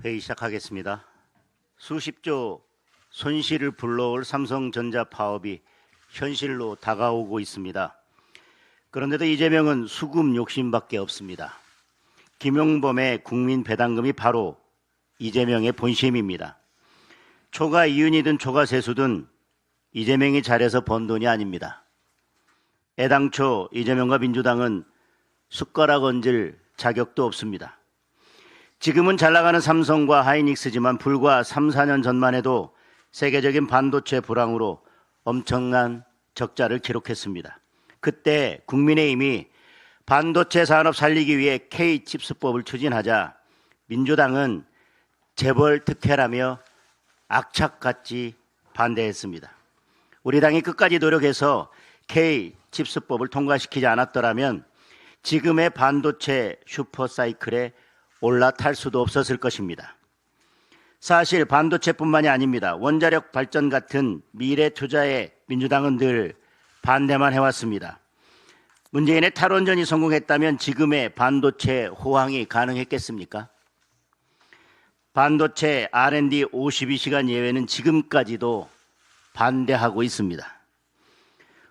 회의 시작하겠습니다. 수십조 손실을 불러올 삼성전자 파업이 현실로 다가오고 있습니다. 그런데도 이재명은 수급 욕심밖에 없습니다. 김용범의 국민 배당금이 바로 이재명의 본심입니다. 초과 이윤이든 초과 세수든 이재명이 잘해서 번 돈이 아닙니다. 애당초 이재명과 민주당은 숟가락 얹을 자격도 없습니다. 지금은 잘 나가는 삼성과 하이닉스지만 불과 3, 4년 전만 해도 세계적인 반도체 불황으로 엄청난 적자를 기록했습니다. 그때 국민의힘이 반도체 산업 살리기 위해 K칩스법을 추진하자 민주당은 재벌 특혜라며 악착같이 반대했습니다. 우리 당이 끝까지 노력해서 K칩스법을 통과시키지 않았더라면 지금의 반도체 슈퍼사이클에 올라탈 수도 없었을 것입니다. 사실 반도체뿐만이 아닙니다. 원자력 발전 같은 미래 투자에 민주당은 늘 반대만 해왔습니다. 문재인의 탈원전이 성공했다면 지금의 반도체 호황이 가능했겠습니까? 반도체 R&D 52시간 예외는 지금까지도 반대하고 있습니다.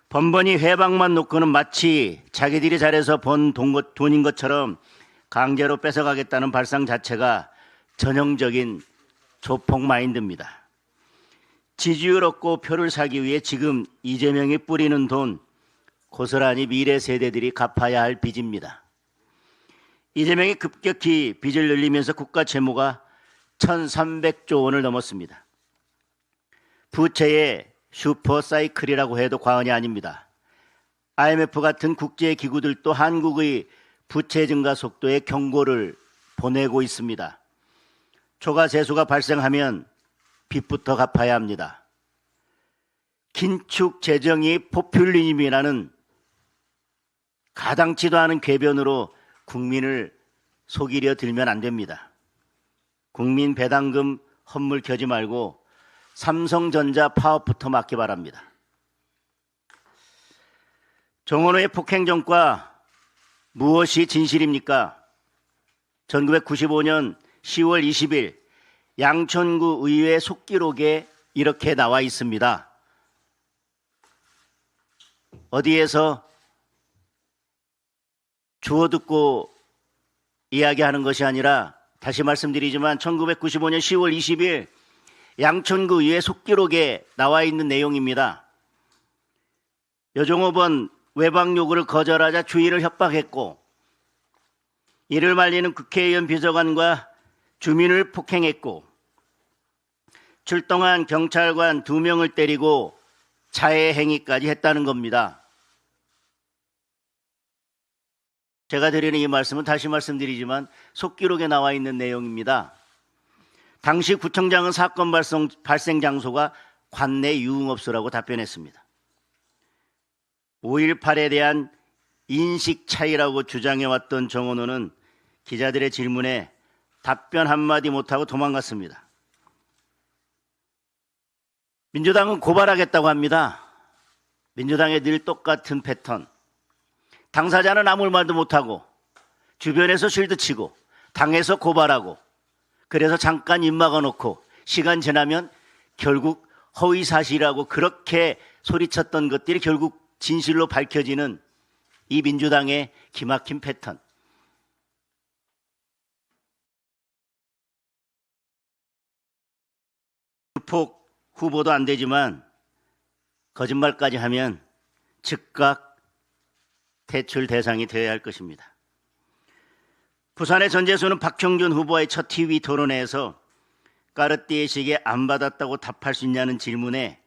번번이 회방만 놓고는 마치 자기들이 잘해서 번 돈인 것처럼 강제로 뺏어가겠다는 발상 자체가 전형적인 조폭 마인드입니다. 지지율 얻고 표를 사기 위해 지금 이재명이 뿌리는 돈 고스란히 미래 세대들이 갚아야 할 빚입니다. 이재명이 급격히 빚을 늘리면서 국가 채무가 1,300조 원을 넘었습니다. 부채의 슈퍼사이클이라고 해도 과언이 아닙니다. IMF 같은 국제기구들도 한국의 부채 증가 속도에 경고를 보내고 있습니다. 초과 세수가 발생하면 빚부터 갚아야 합니다. 긴축 재정이 포퓰리즘이라는 가당치도 않은 궤변으로 국민을 속이려 들면 안 됩니다. 국민 배당금 헛물 켜지 말고 삼성전자 파업부터 막기 바랍니다. 정원호의 폭행전과 무엇이 진실입니까? 1995년 10월 20일 양천구 의회 속기록에 이렇게 나와 있습니다. 어디에서 주워 듣고 이야기하는 것이 아니라 다시 말씀드리지만 1995년 10월 20일 양천구 의회 속기록에 나와 있는 내용입니다. 여종업원 외박 요구를 거절하자 주인을 협박했고 이를 말리는 국회의원 비서관과 주민을 폭행했고 출동한 경찰관 2명을 때리고 자해 행위까지 했다는 겁니다. 제가 드리는 이 말씀은 다시 말씀드리지만 속기록에 나와 있는 내용입니다. 당시 구청장은 사건 발생 장소가 관내 유흥업소라고 답변했습니다. 5.18에 대한 인식 차이라고 주장해왔던 정원호는 기자들의 질문에 답변 한마디 못하고 도망갔습니다. 민주당은 고발하겠다고 합니다. 민주당의 늘 똑같은 패턴. 당사자는 아무 말도 못하고 주변에서 실드치고 당에서 고발하고 그래서 잠깐 입 막아놓고 시간 지나면 결국 허위사실이라고 그렇게 소리쳤던 것들이 결국 진실로 밝혀지는 이 민주당의 기막힌 패턴. 주폭 후보도 안 되지만 거짓말까지 하면 즉각 퇴출 대상이 되어야 할 것입니다. 부산의 전재수는 박형준 후보의 첫 TV 토론회에서 까르띠에식에 안 받았다고 답할 수 있냐는 질문에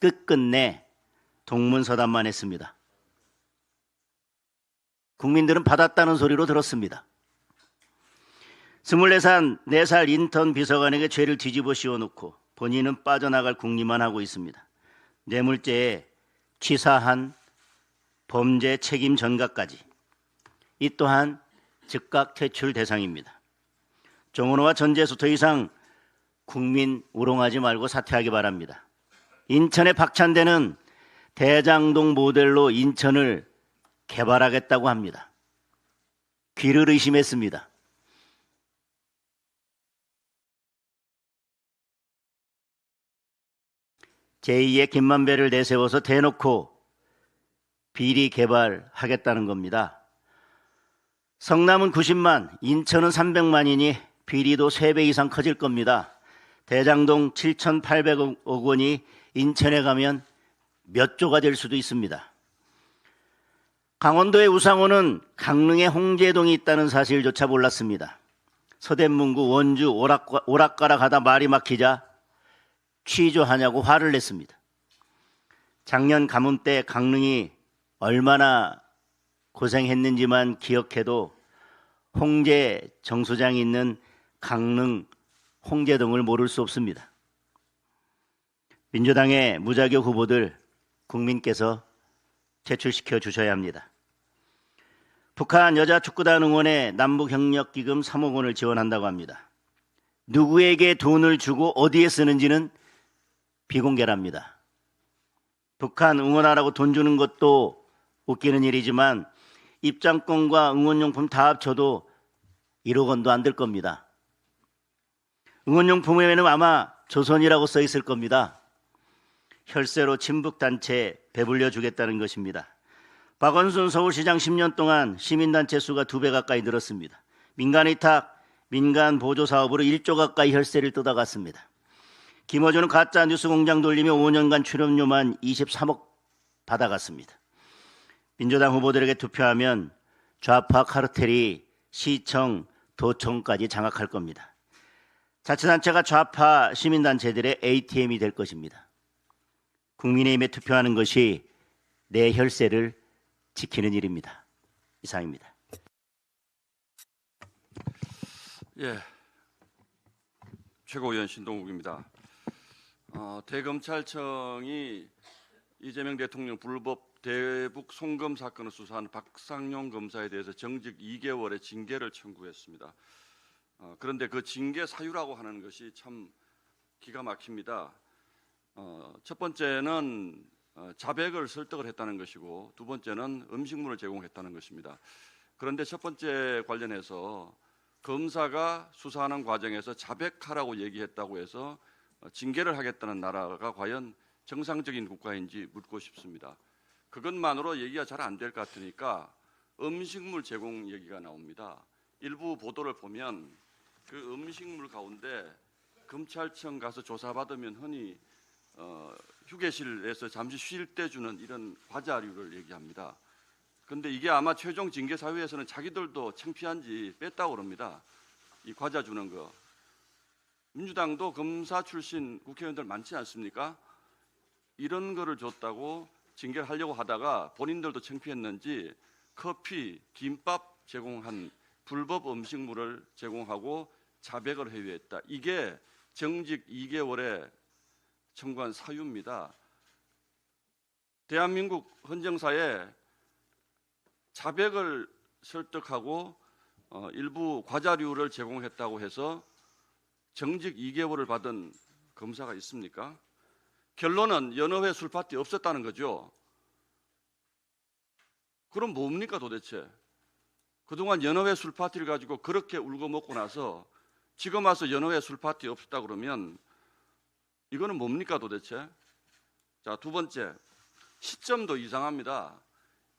끝끝내 동문서답만 했습니다. 국민들은 받았다는 소리로 들었습니다. 24살 인턴 비서관에게 죄를 뒤집어 씌워놓고 본인은 빠져나갈 궁리만 하고 있습니다. 뇌물죄에 치사한 범죄 책임 전가까지. 이 또한 즉각 퇴출 대상입니다. 정원호와 전재수 더 이상 국민 우롱하지 말고 사퇴하기 바랍니다. 인천의 박찬대는 대장동 모델로 인천을 개발하겠다고 합니다. 귀를 의심했습니다. 제2의 김만배를 내세워서 대놓고 비리 개발하겠다는 겁니다. 성남은 90만, 인천은 300만이니 비리도 3배 이상 커질 겁니다. 대장동 7,800억 원이 인천에 가면 몇 조가 될 수도 있습니다. 강원도의 우상호는 강릉에 홍제동이 있다는 사실조차 몰랐습니다. 서대문구, 원주, 오락가락 하다 말이 막히자 취조하냐고 화를 냈습니다. 작년 가뭄 때 강릉이 얼마나 고생했는지만 기억해도 홍제 정수장이 있는 강릉 홍제동을 모를 수 없습니다. 민주당의 무자격 후보들 국민께서 제출시켜 주셔야 합니다. 북한 여자축구단 응원에 남북협력기금 3억 원을 지원한다고 합니다. 누구에게 돈을 주고 어디에 쓰는지는 비공개랍니다. 북한 응원하라고 돈 주는 것도 웃기는 일이지만 입장권과 응원용품 다 합쳐도 1억 원도 안 될 겁니다. 응원용품에는 아마 조선이라고 써 있을 겁니다. 혈세로 친북단체 배불려 주겠다는 것입니다. 박원순 서울시장 10년 동안 시민단체 수가 2배 가까이 늘었습니다. 민간위탁, 민간 보조사업으로 1조 가까이 혈세를 뜯어갔습니다. 김어준은 가짜 뉴스 공장 돌리며 5년간 출연료만 23억 받아갔습니다. 민주당 후보들에게 투표하면 좌파 카르텔이 시청, 도청까지 장악할 겁니다. 자치단체가 좌파 시민단체들의 ATM이 될 것입니다. 국민의힘에 투표하는 것이 내 혈세를 지키는 일입니다. 이상입니다. 예, 최고위원 신동욱입니다. 대검찰청이 이재명 대통령 불법 대북 송금 사건을 수사한 박상용 검사에 대해서 정직 2개월의 징계를 청구했습니다. 그런데 그 징계 사유라고 하는 것이 참 기가 막힙니다. 첫 번째는 자백을 설득을 했다는 것이고 두 번째는 음식물을 제공했다는 것입니다. 그런데 첫 번째 관련해서 검사가 수사하는 과정에서 자백하라고 얘기했다고 해서 징계를 하겠다는 나라가 과연 정상적인 국가인지 묻고 싶습니다. 그것만으로 얘기가 잘 안 될 것 같으니까 음식물 제공 얘기가 나옵니다. 일부 보도를 보면 그 음식물 가운데 검찰청 가서 조사받으면 흔히 휴게실에서 잠시 쉴 때 주는 이런 과자류를 얘기합니다. 그런데 이게 아마 최종 징계 사유에서는 자기들도 창피한지 뺐다고 그럽니다. 이 과자 주는 거. 민주당도 검사 출신 국회의원들 많지 않습니까? 이런 거를 줬다고 징계를 하려고 하다가 본인들도 창피했는지 커피, 김밥 제공한 불법 음식물을 제공하고 자백을 회유했다. 이게 정직 2개월에 청구한 사유입니다. 대한민국 헌정사에 자백을 설득하고 일부 과자류를 제공했다고 해서 정직 2개월을 받은 검사가 있습니까? 결론은 여러 회 술파티 없었다는 거죠. 그럼 뭡니까 도대체? 그동안 여러 회 술파티를 가지고 그렇게 울고 먹고 나서 지금 와서 여러 회 술파티 없었다 그러면 이거는 뭡니까 도대체? 자, 두 번째, 시점도 이상합니다.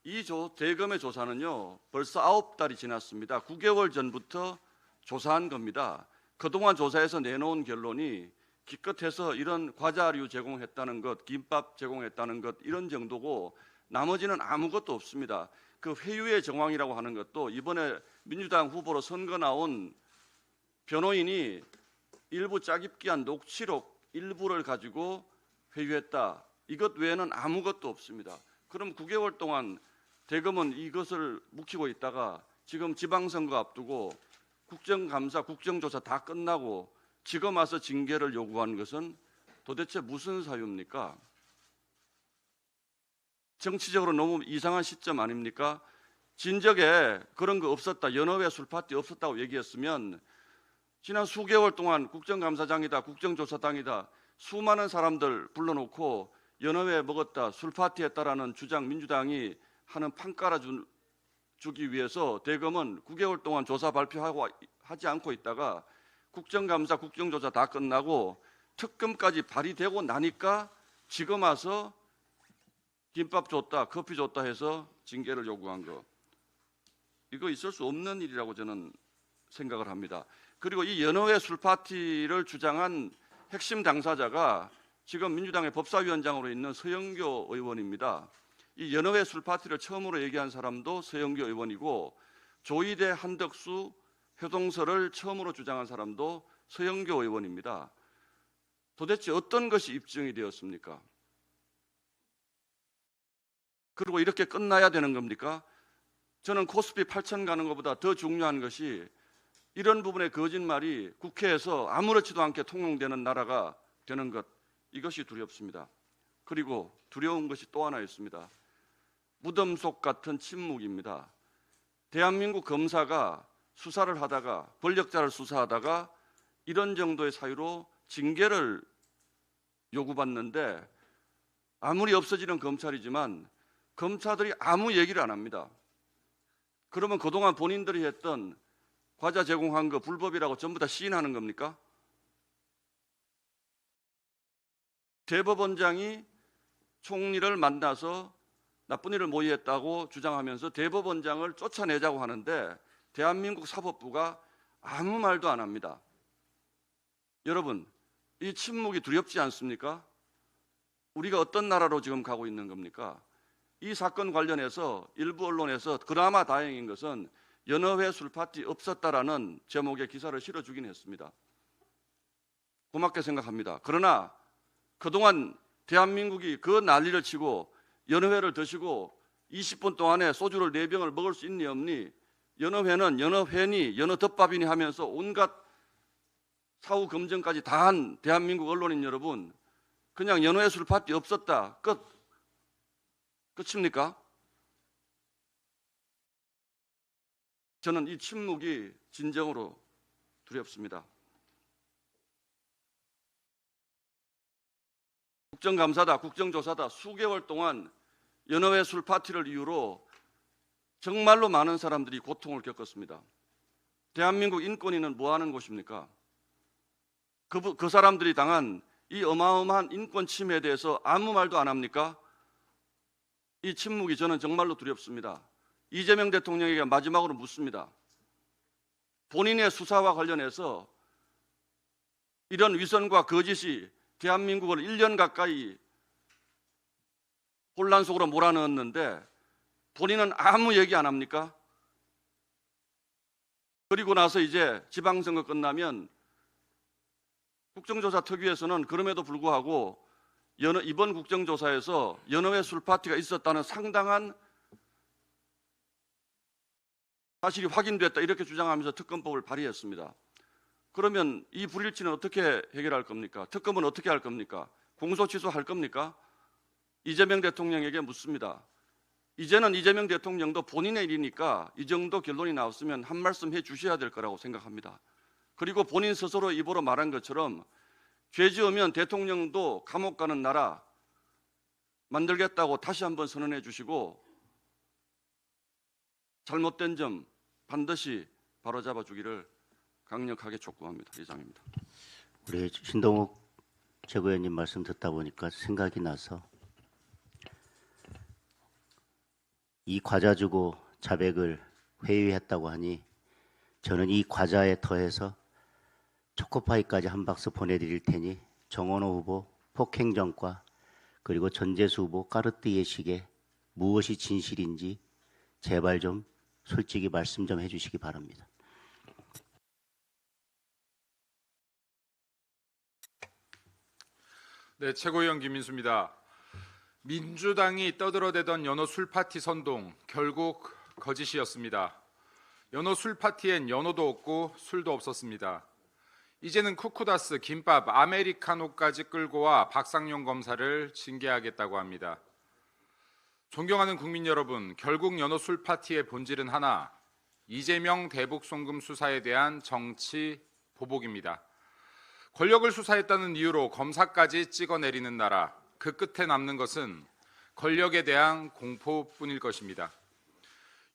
이 대검의 조사는요 벌써 9달이 지났습니다. 9개월 전부터 조사한 겁니다. 그동안 조사해서 내놓은 결론이 기껏해서 이런 과자류 제공했다는 것, 김밥 제공했다는 것 이런 정도고 나머지는 아무것도 없습니다. 그 회유의 정황이라고 하는 것도 이번에 민주당 후보로 선거 나온 변호인이 일부 짜깁기한 녹취록 일부를 가지고 회유했다. 이것 외에는 아무것도 없습니다. 그럼 9개월 동안 대검은 이것을 묵히고 있다가 지금 지방선거 앞두고 국정감사, 국정조사 다 끝나고 지금 와서 징계를 요구한 것은 도대체 무슨 사유입니까? 정치적으로 너무 이상한 시점 아닙니까? 진작에 그런 거 없었다, 여러 회 술파티 없었다고 얘기했으면 지난 수개월 동안 국정감사장이다, 국정조사당이다 수많은 사람들 불러놓고 여러 회 먹었다, 술파티 했다라는 주장 민주당이 하는 판 깔아주기 위해서 대검은 9개월 동안 조사 발표하고 하지 않고 있다가 국정감사, 국정조사 다 끝나고 특검까지 발의되고 나니까 지금 와서 김밥 줬다, 커피 줬다 해서 징계를 요구한 거, 이거 있을 수 없는 일이라고 저는 생각을 합니다. 그리고 이 연어회 술 파티를 주장한 핵심 당사자가 지금 민주당의 법사위원장으로 있는 서영교 의원입니다. 이 연어회 술 파티를 처음으로 얘기한 사람도 서영교 의원이고, 조이대 한덕수 회동설을 처음으로 주장한 사람도 서영교 의원입니다. 도대체 어떤 것이 입증이 되었습니까? 그리고 이렇게 끝나야 되는 겁니까? 저는 코스피 8천 가는 것보다 더 중요한 것이 이런 부분의 거짓말이 국회에서 아무렇지도 않게 통용되는 나라가 되는 것, 이것이 두렵습니다. 그리고 두려운 것이 또 하나 있습니다. 무덤 속 같은 침묵입니다. 대한민국 검사가 수사를 하다가, 권력자를 수사하다가 이런 정도의 사유로 징계를 요구받는데, 아무리 없어지는 검찰이지만 검사들이 아무 얘기를 안 합니다. 그러면 그동안 본인들이 했던 과자 제공한 거 불법이라고 전부 다 시인하는 겁니까? 대법원장이 총리를 만나서 나쁜 일을 모의했다고 주장하면서 대법원장을 쫓아내자고 하는데 대한민국 사법부가 아무 말도 안 합니다. 여러분, 이 침묵이 두렵지 않습니까? 우리가 어떤 나라로 지금 가고 있는 겁니까? 이 사건 관련해서 일부 언론에서 그나마 다행인 것은 연어회 술 파티 없었다라는 제목의 기사를 실어주긴 했습니다. 고맙게 생각합니다. 그러나 그동안 대한민국이 그 난리를 치고 연어회를 드시고 20분 동안에 소주를 4병을 먹을 수 있니 없니, 연어회는 연어회니 연어덮밥이니 하면서 온갖 사후 검증까지 다 한 대한민국 언론인 여러분, 그냥 연어회 술 파티 없었다, 끝입니까? 저는 이 침묵이 진정으로 두렵습니다. 국정감사다, 국정조사다, 수개월 동안 연어회 술 파티를 이유로 정말로 많은 사람들이 고통을 겪었습니다. 대한민국 인권위는 뭐 하는 곳입니까? 그 사람들이 당한 이 어마어마한 인권 침해에 대해서 아무 말도 안 합니까? 이 침묵이 저는 정말로 두렵습니다. 이재명 대통령에게 마지막으로 묻습니다. 본인의 수사와 관련해서 이런 위선과 거짓이 대한민국을 1년 가까이 혼란 속으로 몰아넣었는데 본인은 아무 얘기 안 합니까? 그리고 나서 이제 지방선거 끝나면 국정조사 특위에서는 그럼에도 불구하고 이번 국정조사에서 연어회 술 파티가 있었다는 상당한 사실이 확인됐다, 이렇게 주장하면서 특검법을 발의했습니다. 그러면 이 불일치는 어떻게 해결할 겁니까? 특검은 어떻게 할 겁니까? 공소 취소할 겁니까? 이재명 대통령에게 묻습니다. 이제는 이재명 대통령도 본인의 일이니까 이 정도 결론이 나왔으면 한 말씀 해 주셔야 될 거라고 생각합니다. 그리고 본인 스스로 입으로 말한 것처럼 죄 지으면 대통령도 감옥 가는 나라 만들겠다고 다시 한번 선언해 주시고, 잘못된 점 반드시 바로잡아 주기를 강력하게 촉구합니다. 이상입니다. 우리 신동욱 최고위원님 말씀 듣다 보니까 생각이 나서, 이 과자 주고 자백을 회유했다고 하니 저는 이 과자에 더해서 초코파이까지 한 박스 보내드릴 테니 정원호 후보 폭행전과 그리고 전재수 후보 까르띠에식에 무엇이 진실인지 제발 좀 솔직히 말씀 좀 해주시기 바랍니다. 네, 최고위원 김민수입니다. 민주당이 떠들어대던 연어 술 파티 선동, 결국 거짓이었습니다. 연어 술 파티엔 연어도 없고 술도 없었습니다. 이제는 쿠쿠다스, 김밥, 아메리카노까지 끌고 와 박상용 검사를 징계하겠다고 합니다. 존경하는 국민 여러분, 결국 연어 술 파티의 본질은 하나, 이재명 대북 송금 수사에 대한 정치 보복입니다. 권력을 수사했다는 이유로 검사까지 찍어내리는 나라, 그 끝에 남는 것은 권력에 대한 공포뿐일 것입니다.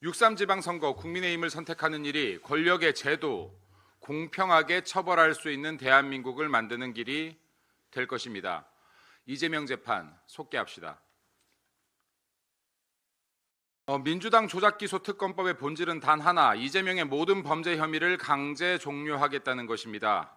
6.3 지방선거 국민의힘을 선택하는 일이 권력의 제도, 공평하게 처벌할 수 있는 대한민국을 만드는 길이 될 것입니다. 이재명 재판 속개합시다. 민주당 조작기소 특검법의 본질은 단 하나, 이재명의 모든 범죄 혐의를 강제 종료하겠다는 것입니다.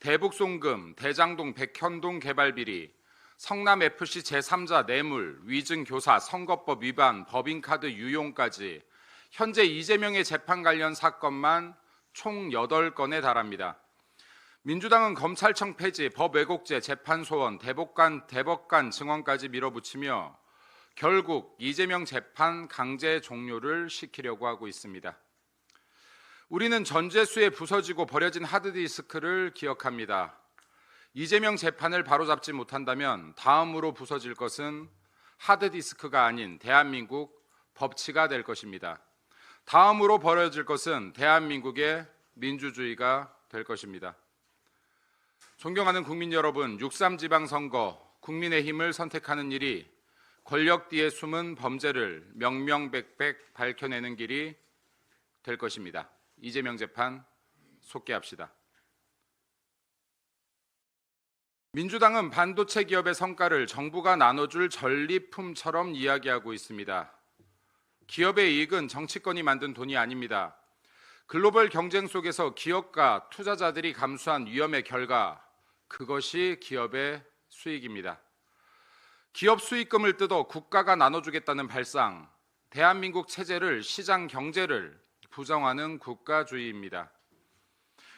대북송금, 대장동 백현동 개발비리, 성남FC 제3자 뇌물, 위증교사, 선거법 위반, 법인카드 유용까지 현재 이재명의 재판 관련 사건만 총 8건에 달합니다. 민주당은 검찰청 폐지, 법 왜곡죄, 재판 소원, 대법관 증언까지 밀어붙이며 결국 이재명 재판 강제 종료를 시키려고 하고 있습니다. 우리는 전재수에 부서지고 버려진 하드디스크를 기억합니다. 이재명 재판을 바로잡지 못한다면 다음으로 부서질 것은 하드디스크가 아닌 대한민국 법치가 될 것입니다. 다음으로 버려질 것은 대한민국의 민주주의가 될 것입니다. 존경하는 국민 여러분, 6.3 지방선거 국민의힘을 선택하는 일이 권력 뒤에 숨은 범죄를 명명백백 밝혀내는 길이 될 것입니다. 이재명 재판 속개합시다. 민주당은 반도체 기업의 성과를 정부가 나눠줄 전리품처럼 이야기하고 있습니다. 기업의 이익은 정치권이 만든 돈이 아닙니다. 글로벌 경쟁 속에서 기업과 투자자들이 감수한 위험의 결과, 그것이 기업의 수익입니다. 기업 수익금을 뜯어 국가가 나눠주겠다는 발상, 대한민국 체제를, 시장 경제를 부정하는 국가주의입니다.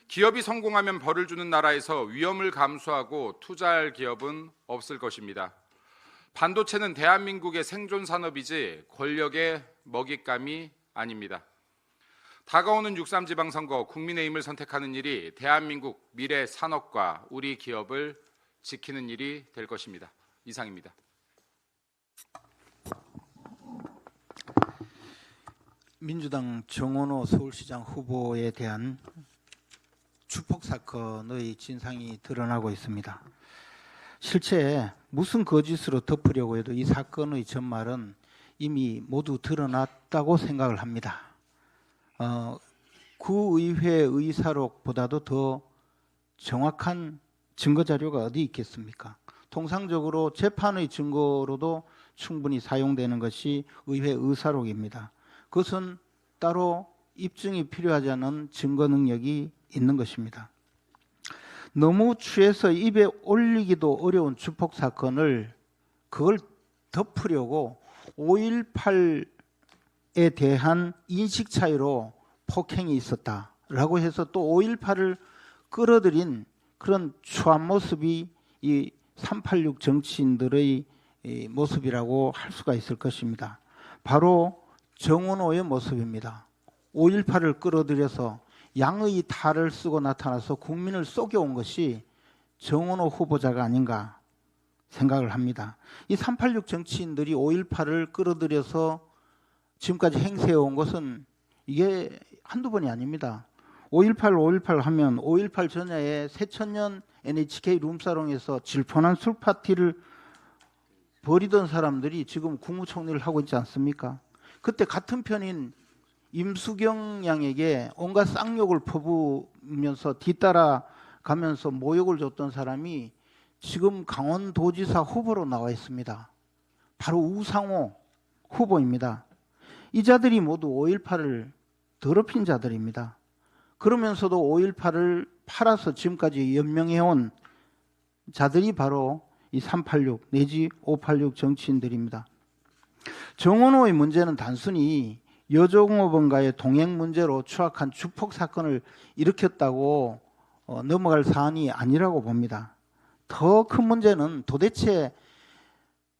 기업이 성공하면 벌을 주는 나라에서 위험을 감수하고 투자할 기업은 없을 것입니다. 반도체는 대한민국의 생존 산업이지 권력의 먹잇감이 아닙니다. 다가오는 6.3 지방선거 국민의힘을 선택하는 일이 대한민국 미래 산업과 우리 기업을 지키는 일이 될 것입니다. 이상입니다. 민주당 정원호 서울시장 후보에 대한 주폭 사건의 진상이 드러나고 있습니다. 실제 무슨 거짓으로 덮으려고 해도 이 사건의 전말은 이미 모두 드러났다고 생각을 합니다. 구의회 의사록보다도 더 정확한 증거 자료가 어디 있겠습니까? 통상적으로 재판의 증거로도 충분히 사용되는 것이 의회 의사록입니다. 그것은 따로 입증이 필요하지 않은 증거 능력이 있는 것입니다. 너무 취해서 입에 올리기도 어려운 주폭 사건을 그걸 덮으려고 5.18에 대한 인식 차이로 폭행이 있었다라고 해서 또 5.18을 끌어들인 그런 추한 모습이 이 386 정치인들의 모습이라고 할 수가 있을 것입니다. 바로 정원호의 모습입니다. 5.18을 끌어들여서 양의 탈을 쓰고 나타나서 국민을 속여온 것이 정원호 후보자가 아닌가 생각을 합니다. 이 386 정치인들이 5.18을 끌어들여서 지금까지 행세해온 것은 이게 한두 번이 아닙니다. 5.18 하면 5.18 전야에 새천년 NHK 룸사롱에서 질펀한 술파티를 벌이던 사람들이 지금 국무총리를 하고 있지 않습니까? 그때 같은 편인 임수경 양에게 온갖 쌍욕을 퍼부으면서 뒤따라 가면서 모욕을 줬던 사람이 지금 강원도지사 후보로 나와 있습니다. 바로 우상호 후보입니다. 이 자들이 모두 5.18을 더럽힌 자들입니다. 그러면서도 5.18을 팔아서 지금까지 연명해온 자들이 바로 이 386 내지 586 정치인들입니다. 정원호의 문제는 단순히 여종업원과의 동행 문제로 추악한 주폭 사건을 일으켰다고 넘어갈 사안이 아니라고 봅니다. 더 큰 문제는 도대체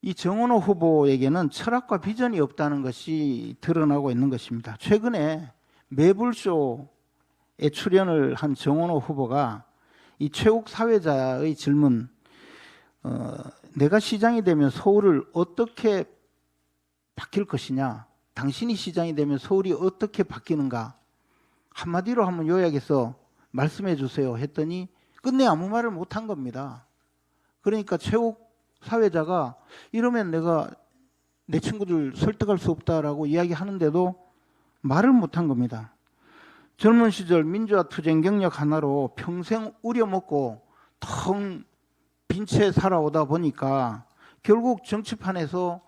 이 정원호 후보에게는 철학과 비전이 없다는 것이 드러나고 있는 것입니다. 최근에 매불쇼에 출연을 한 정원호 후보가 이 최욱 사회자의 질문, 내가 시장이 되면 서울을 어떻게 바뀔 것이냐, 당신이 시장이 되면 서울이 어떻게 바뀌는가, 한마디로 한번 요약해서 말씀해 주세요 했더니 끝내 아무 말을 못한 겁니다. 그러니까 최욱 사회자가 이러면 내가 내 친구들 설득할 수 없다라고 이야기하는데도 말을 못한 겁니다. 젊은 시절 민주화 투쟁 경력 하나로 평생 우려먹고 텅 빈 채 살아오다 보니까 결국 정치판에서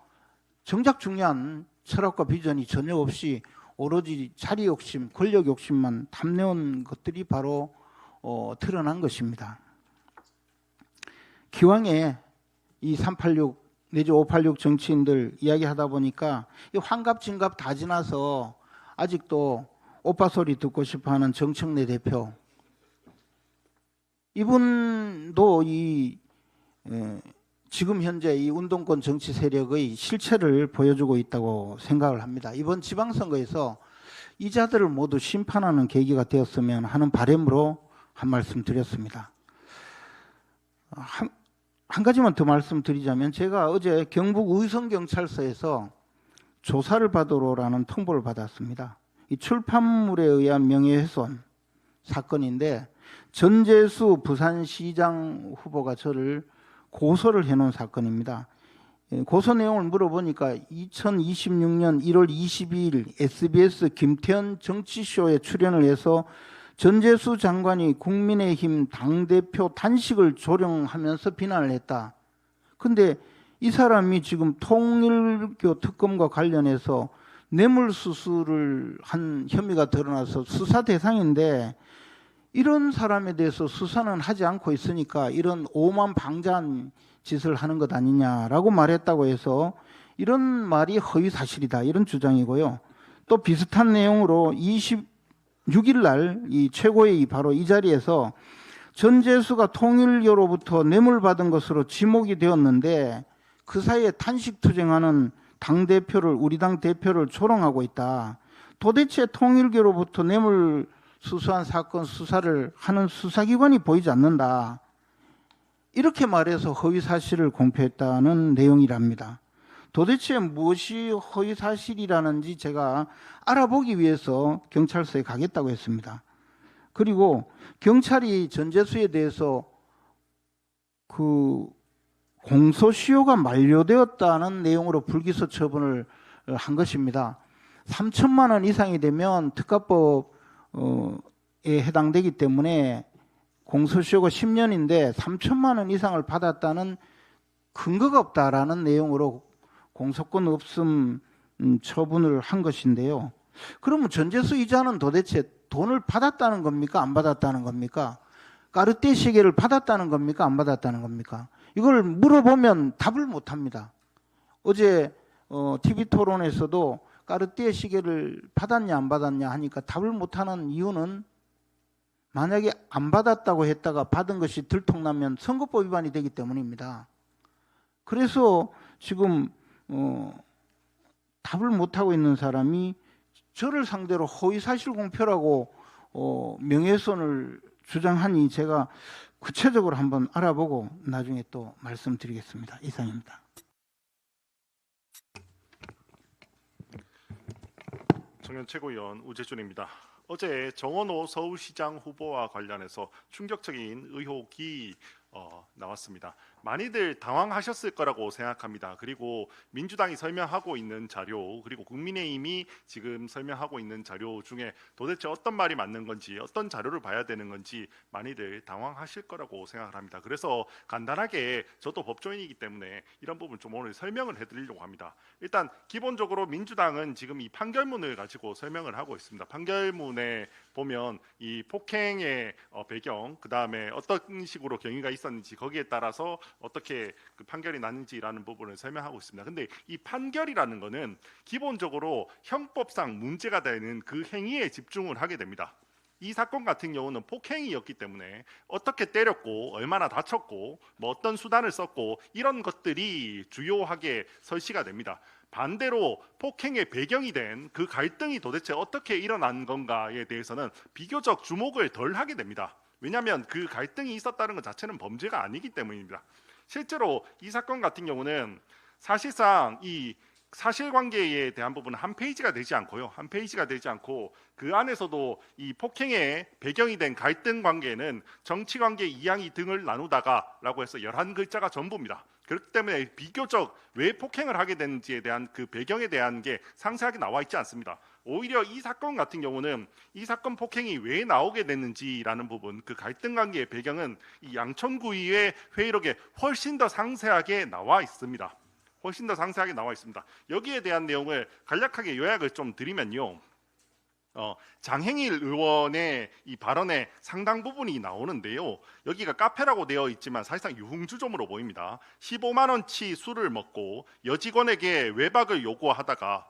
정작 중요한 철학과 비전이 전혀 없이 오로지 자리 욕심, 권력 욕심만 탐내온 것들이 바로 드러난 것입니다. 기왕에 이 386 내지 586 정치인들 이야기하다 보니까 이 환갑 진갑 다 지나서 아직도 오빠 소리 듣고 싶어하는 정청래 대표, 이분도 지금 현재 이 운동권 정치 세력의 실체를 보여주고 있다고 생각을 합니다. 이번 지방선거에서 이 자들을 모두 심판하는 계기가 되었으면 하는 바람으로 한 말씀 드렸습니다. 한 가지만 더 말씀드리자면, 제가 어제 경북 의성경찰서에서 조사를 받으러라는 통보를 받았습니다. 이 출판물에 의한 명예훼손 사건인데, 전재수 부산시장 후보가 저를 고소를 해놓은 사건입니다. 고소 내용을 물어보니까 2026년 1월 22일 SBS 김태현 정치쇼에 출연을 해서 전재수 장관이 국민의힘 당대표 단식을 조롱하면서 비난을 했다. 근데 이 사람이 지금 통일교 특검과 관련해서 뇌물수수를 한 혐의가 드러나서 수사 대상인데, 이런 사람에 대해서 수사는 하지 않고 있으니까 이런 오만방자한 짓을 하는 것 아니냐라고 말했다고 해서 이런 말이 허위사실이다, 이런 주장이고요. 또 비슷한 내용으로 26일 날 이 최고회의 바로 이 자리에서 전재수가 통일교로부터 뇌물 받은 것으로 지목이 되었는데 그 사이에 탄식투쟁하는 당대표를, 우리 당 대표를 조롱하고 있다. 도대체 통일교로부터 뇌물 수수한 사건 수사를 하는 수사기관이 보이지 않는다. 이렇게 말해서 허위사실을 공표했다는 내용이랍니다. 도대체 무엇이 허위사실이라는지 제가 알아보기 위해서 경찰서에 가겠다고 했습니다. 그리고 경찰이 전재수에 대해서 그 공소시효가 만료되었다는 내용으로 불기소 처분을 한 것입니다. 3천만 원 이상이 되면 특가법에 해당되기 때문에 공소시효가 10년인데 3천만 원 이상을 받았다는 근거가 없다라는 내용으로 공소권 없음 처분을 한 것인데요. 그러면 전재수 이자는 도대체 돈을 받았다는 겁니까? 안 받았다는 겁니까? 까르띠에 시계를 받았다는 겁니까? 안 받았다는 겁니까? 이걸 물어보면 답을 못합니다. 어제 TV 토론에서도 까르띠에 시계를 받았냐 안 받았냐 하니까 답을 못하는 이유는, 만약에 안 받았다고 했다가 받은 것이 들통나면 선거법 위반이 되기 때문입니다. 그래서 지금 답을 못하고 있는 사람이 저를 상대로 허위사실 공표라고 명예훼손을 주장하니 제가 구체적으로 한번 알아보고 나중에 또 말씀드리겠습니다. 이상입니다. 청년 최고위원 우재준입니다. 어제 정원호 서울시장 후보와 관련해서 충격적인 의혹이 나왔습니다. 많이들 당황하셨을 거라고 생각합니다. 그리고 민주당이 설명하고 있는 자료, 그리고 국민의힘이 지금 설명하고 있는 자료 중에 도대체 어떤 말이 맞는 건지, 어떤 자료를 봐야 되는 건지 많이들 당황하실 거라고 생각을 합니다. 그래서 간단하게, 저도 법조인이기 때문에 이런 부분 좀 오늘 설명을 해드리려고 합니다. 일단 기본적으로 민주당은 지금 이 판결문을 가지고 설명을 하고 있습니다. 판결문에 보면 이 폭행의 배경, 그 다음에 어떤 식으로 경위가 있었는지, 거기에 따라서 어떻게 그 판결이 났는지라는 부분을 설명하고 있습니다. 근데 이 판결이라는 거는 기본적으로 형법상 문제가 되는 그 행위에 집중을 하게 됩니다. 이 사건 같은 경우는 폭행이었기 때문에 어떻게 때렸고, 얼마나 다쳤고, 뭐 어떤 수단을 썼고, 이런 것들이 주요하게 설시가 됩니다. 반대로 폭행의 배경이 된 그 갈등이 도대체 어떻게 일어난 건가에 대해서는 비교적 주목을 덜 하게 됩니다. 왜냐하면 그 갈등이 있었다는 것 자체는 범죄가 아니기 때문입니다. 실제로 이 사건 같은 경우는 사실상 이 사실관계에 대한 부분은 한 페이지가 되지 않고요. 한 페이지가 되지 않고 그 안에서도 이 폭행의 배경이 된 갈등 관계는 정치관계 이양이 등을 나누다가 라고 해서 11글자가 전부입니다. 그렇기 때문에 비교적 왜 폭행을 하게 됐는지에 대한 그 배경에 대한 게 상세하게 나와 있지 않습니다. 오히려 이 사건 같은 경우는 이 사건 폭행이 왜 나오게 됐는지라는 부분, 그 갈등 관계의 배경은 이 양천구의회 회의록에 훨씬 더 상세하게 나와 있습니다. 훨씬 더 상세하게 나와 있습니다. 여기에 대한 내용을 간략하게 요약을 좀 드리면요. 장행일 의원의 이 발언의 상당 부분이 나오는데요. 여기가 카페라고 되어 있지만 사실상 유흥주점으로 보입니다. 15만 원치 술을 먹고 여직원에게 외박을 요구하다가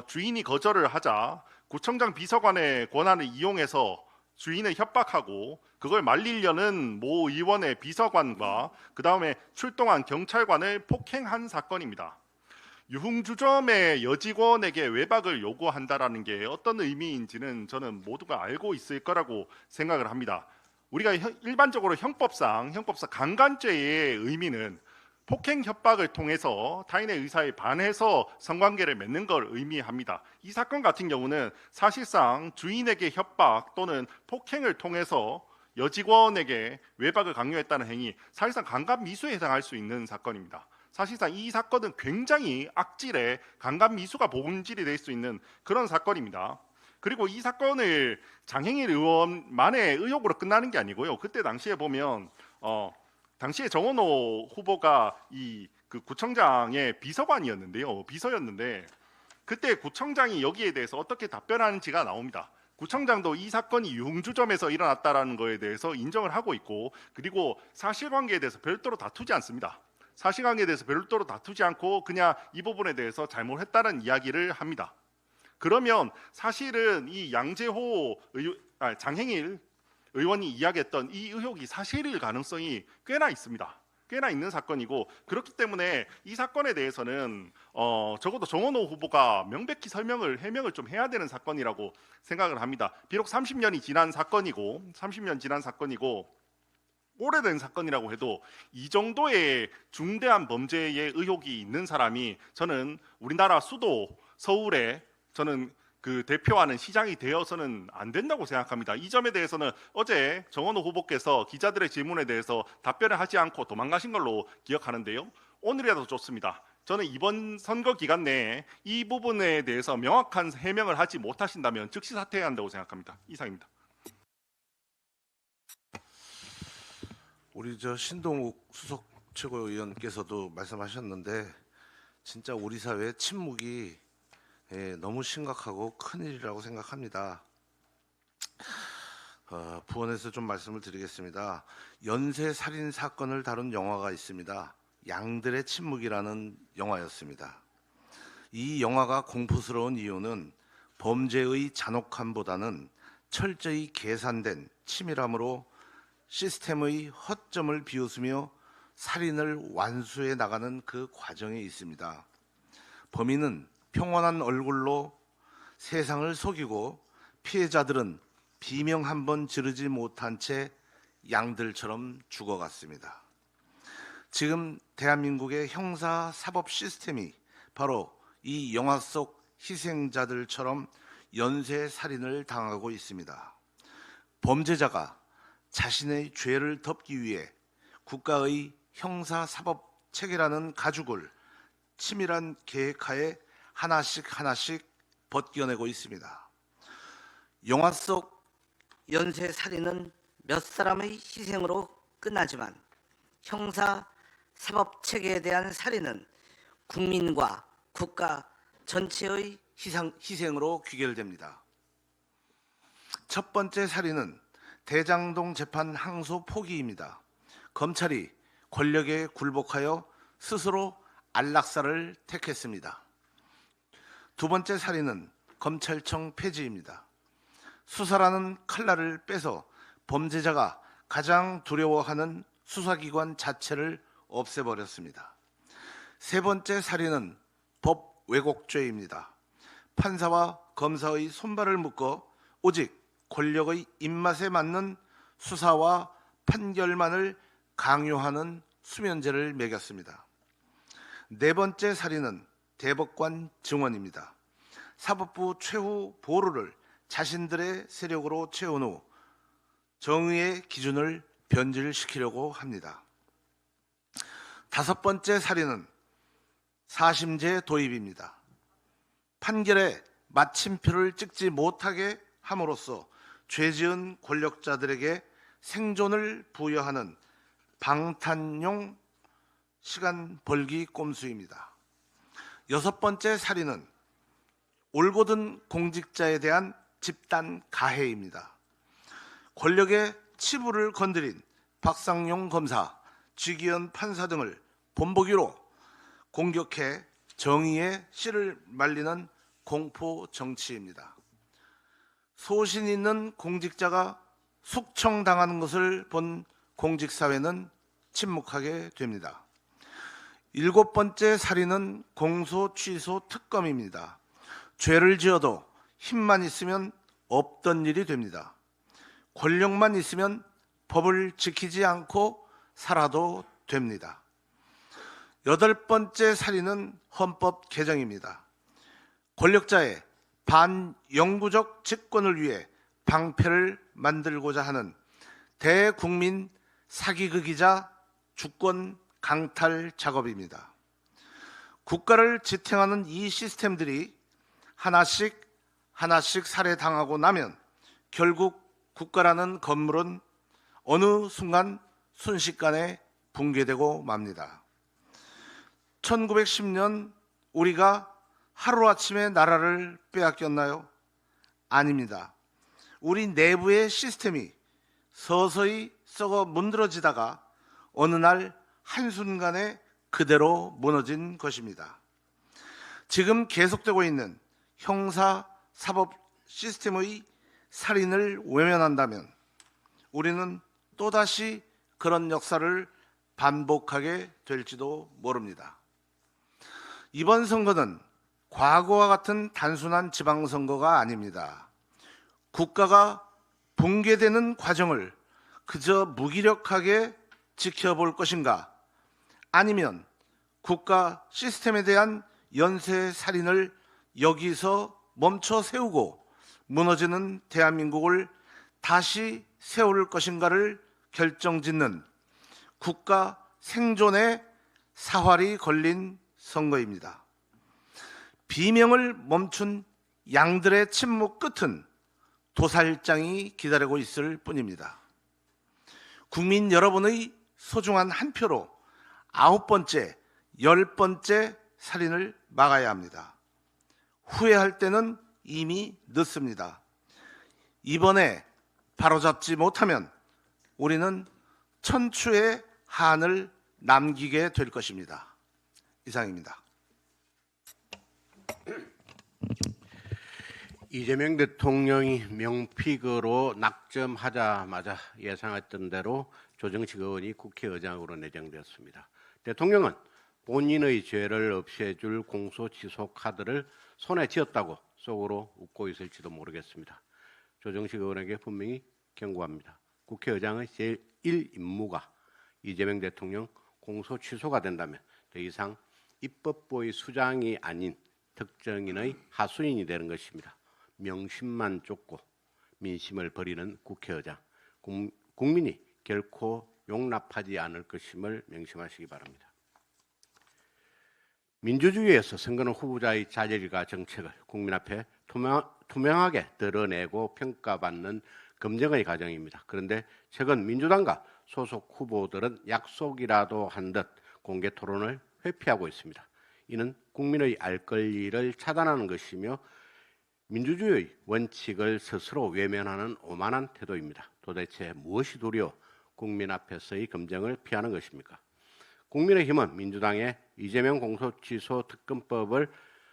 주인이 거절을 하자 구청장 비서관의 권한을 이용해서 주인을 협박하고 그걸 말리려는 모 의원의 비서관과 그 다음에 출동한 경찰관을 폭행한 사건입니다. 유흥주점의 여직원에게 외박을 요구한다라는 게 어떤 의미인지는 저는 모두가 알고 있을 거라고 생각을 합니다. 우리가 일반적으로 형법상 강간죄의 의미는 폭행 협박을 통해서 타인의 의사에 반해서 성관계를 맺는 걸 의미합니다. 이 사건 같은 경우는 사실상 주인에게 협박 또는 폭행을 통해서 여직원에게 외박을 강요했다는 행위, 사실상 강간 미수에 해당할 수 있는 사건입니다. 사실상 이 사건은 굉장히 악질의 강간 미수가 본질이 될 수 있는 그런 사건입니다. 그리고 이 사건을 장행일 의원만의 의혹으로 끝나는 게 아니고요. 그때 당시에 보면 당시에 정원호 후보가 그 구청장의 비서였는데 그때 구청장이 여기에 대해서 어떻게 답변하는지가 나옵니다. 구청장도 이 사건이 유흥주점에서 일어났다라는 거에 대해서 인정을 하고 있고, 그리고 사실관계에 대해서 별도로 다투지 않습니다. 사실관계에 대해서 별도로 다투지 않고 그냥 이 부분에 대해서 잘못했다는 이야기를 합니다. 그러면 사실은 이 장행일 의원이 이야기했던 이 의혹이 사실일 가능성이 꽤나 있습니다. 꽤나 있는 사건이고, 그렇기 때문에 이 사건에 대해서는 적어도 정원호 후보가 명백히 해명을 좀 해야 되는 사건이라고 생각을 합니다. 비록 30년 지난 사건이고 오래된 사건이라고 해도 이 정도의 중대한 범죄의 의혹이 있는 사람이 저는 우리나라 수도 서울에 저는 그 대표하는 시장이 되어서는 안 된다고 생각합니다. 이 점에 대해서는 어제 정원호 후보께서 기자들의 질문에 대해서 답변을 하지 않고 도망가신 걸로 기억하는데요. 오늘이라도 좋습니다. 저는 이번 선거 기간 내에 이 부분에 대해서 명확한 해명을 하지 못하신다면 즉시 사퇴해야 한다고 생각합니다. 이상입니다. 우리 신동욱 수석 최고위원께서도 말씀하셨는데 진짜 우리 사회의 침묵이 너무 심각하고 큰일이라고 생각합니다. 부원에서 좀 말씀을 드리겠습니다. 연쇄 살인 사건을 다룬 영화가 있습니다. 양들의 침묵이라는 영화였습니다. 이 영화가 공포스러운 이유는 범죄의 잔혹함보다는 철저히 계산된 치밀함으로 시스템의 허점을 비웃으며 살인을 완수해 나가는 그 과정에 있습니다. 범인은 평온한 얼굴로 세상을 속이고 피해자들은 비명 한 번 지르지 못한 채 양들처럼 죽어갔습니다. 지금 대한민국의 형사 사법 시스템이 바로 이 영화 속 희생자들처럼 연쇄 살인을 당하고 있습니다. 범죄자가 자신의 죄를 덮기 위해 국가의 형사 사법 체계라는 가죽을 치밀한 계획하에 하나씩 벗겨내고 있습니다. 영화 속 연쇄 살인은 몇 사람의 희생으로 끝나지만 형사 사법 체계에 대한 살인은 국민과 국가 전체의 희생으로 귀결됩니다. 첫 번째 살인은 대장동 재판 항소 포기입니다. 검찰이 권력에 굴복하여 스스로 안락사를 택했습니다. 두 번째 살인은 검찰청 폐지입니다. 수사라는 칼날을 빼서 범죄자가 가장 두려워하는 수사기관 자체를 없애버렸습니다. 세 번째 살인은 법 왜곡죄입니다. 판사와 검사의 손발을 묶어 오직 권력의 입맛에 맞는 수사와 판결만을 강요하는 수면제를 매겼습니다. 네 번째 살인은 대법관 증언입니다. 사법부 최후 보루를 자신들의 세력으로 채운 후 정의의 기준을 변질시키려고 합니다. 5번째 사례는 사심제 도입입니다. 판결에 마침표를 찍지 못하게 함으로써 죄지은 권력자들에게 생존을 부여하는 방탄용 시간 벌기 꼼수입니다. 6번째 사례는 올곧은 공직자에 대한 집단 가해입니다. 권력의 치부를 건드린 박상용 검사, 쥐기현 판사 등을 본보기로 공격해 정의의 씨를 말리는 공포 정치입니다. 소신 있는 공직자가 숙청당하는 것을 본 공직사회는 침묵하게 됩니다. 7번째 사례는 공소 취소 특검입니다. 죄를 지어도 힘만 있으면 없던 일이 됩니다. 권력만 있으면 법을 지키지 않고 살아도 됩니다. 8번째 사례는 헌법 개정입니다. 권력자의 반영구적 집권을 위해 방패를 만들고자 하는 대국민 사기극이자 주권 강탈 작업입니다. 국가를 지탱하는 이 시스템들이 하나씩 살해당하고 나면 결국 국가라는 건물은 어느 순간 순식간에 붕괴되고 맙니다. 1910년 우리가 하루아침에 나라를 빼앗겼나요? 아닙니다. 우리 내부의 시스템이 서서히 썩어 문드러지다가 어느 날 한순간에 그대로 무너진 것입니다. 지금 계속되고 있는 형사 사법 시스템의 살인을 외면한다면 우리는 또다시 그런 역사를 반복하게 될지도 모릅니다. 이번 선거는 과거와 같은 단순한 지방선거가 아닙니다. 국가가 붕괴되는 과정을 그저 무기력하게 지켜볼 것인가, 아니면 국가 시스템에 대한 연쇄살인을 여기서 멈춰 세우고 무너지는 대한민국을 다시 세울 것인가를 결정짓는 국가 생존의 사활이 걸린 선거입니다. 비명을 멈춘 양들의 침묵 끝은 도살장이 기다리고 있을 뿐입니다. 국민 여러분의 소중한 한 표로 9번째, 10번째 살인을 막아야 합니다. 후회할 때는 이미 늦습니다. 이번에 바로잡지 못하면 우리는 천추의 한을 남기게 될 것입니다. 이상입니다. 이재명 대통령이 명픽으로 낙점하자마자 예상했던 대로 조정식 의원이 국회의장으로 내정되었습니다. 대통령은 본인의 죄를 없애줄 공소취소 카드를 손에 쥐었다고 속으로 웃고 있을지도 모르겠습니다. 조정식 의원에게 분명히 경고합니다. 국회의장의 제1 임무가 이재명 대통령 공소 취소가 된다면 더 이상 입법부의 수장이 아닌 특정인의 하수인이 되는 것입니다. 명심만 쫓고 민심을 버리는 국회의장, 국민이 결코 용납하지 않을 것임을 명심하시기 바랍니다. 민주주의에서 선거는 후보자의 자질과 정책을 국민 앞에 투명하게 드러내고 평가받는 검증의 과정입니다. 그런데 최근 민주당과 소속 후보들은 약속이라도 한 듯 공개 토론을 회피하고 있습니다. 이는 국민의 알 권리를 차단하는 것이며 민주주의의 원칙을 스스로 외면하는 오만한 태도입니다. 도대체 무엇이 두려워 국민 앞에서의 검증을 피하는 것입니까? 국민의힘은 민주당의 이재명 공소취소 특검법을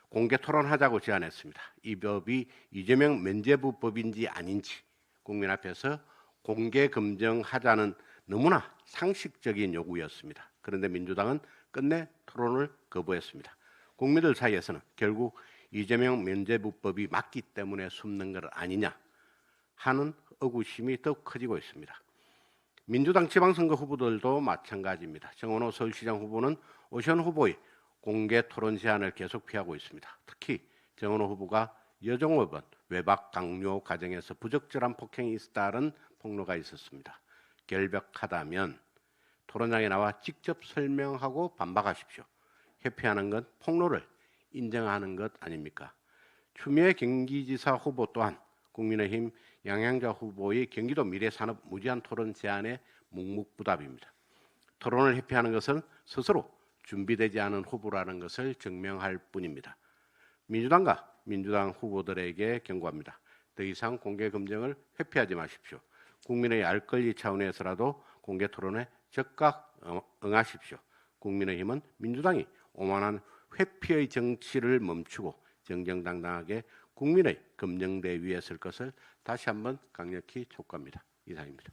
공개 토론하자고 제안했습니다. 이 법이 이재명 면죄부법인지 아닌지 국민 앞에서 공개 검증하자는 너무나 상식적인 요구였습니다. 그런데 민주당은 끝내 토론을 거부했습니다. 국민들 사이에서는 결국 이재명 면죄부법이 맞기 때문에 숨는 것 아니냐 하는 의구심이 더욱 커지고 있습니다. 민주당 지방선거 후보들도 마찬가지입니다. 정원호 서울시장 후보는 오시원 후보의 공개 토론 제안을 계속 피하고 있습니다. 특히 정원호 후보가 여종업원 외박 강요 과정에서 부적절한 폭행이 있었다는 폭로가 있었습니다. 결백하다면 토론장에 나와 직접 설명하고 반박하십시오. 회피하는 건 폭로를 인정하는 것 아닙니까? 추미애 경기지사 후보 또한 국민의힘 양양자 후보의 경기도 미래산업 무제한 토론 제안에 묵묵부답입니다. 토론을 회피하는 것은 스스로 준비되지 않은 후보라는 것을 증명할 뿐입니다. 민주당과 민주당 후보들에게 경고합니다. 더 이상 공개 검증을 회피하지 마십시오. 국민의 알 권리 차원에서라도 공개 토론에 적극 응하십시오. 국민의힘은 민주당이 오만한 회피의 정치를 멈추고 정정당당하게 국민의 검증대 위에 설 것을 다시 한번 강력히 촉구합니다. 이상입니다.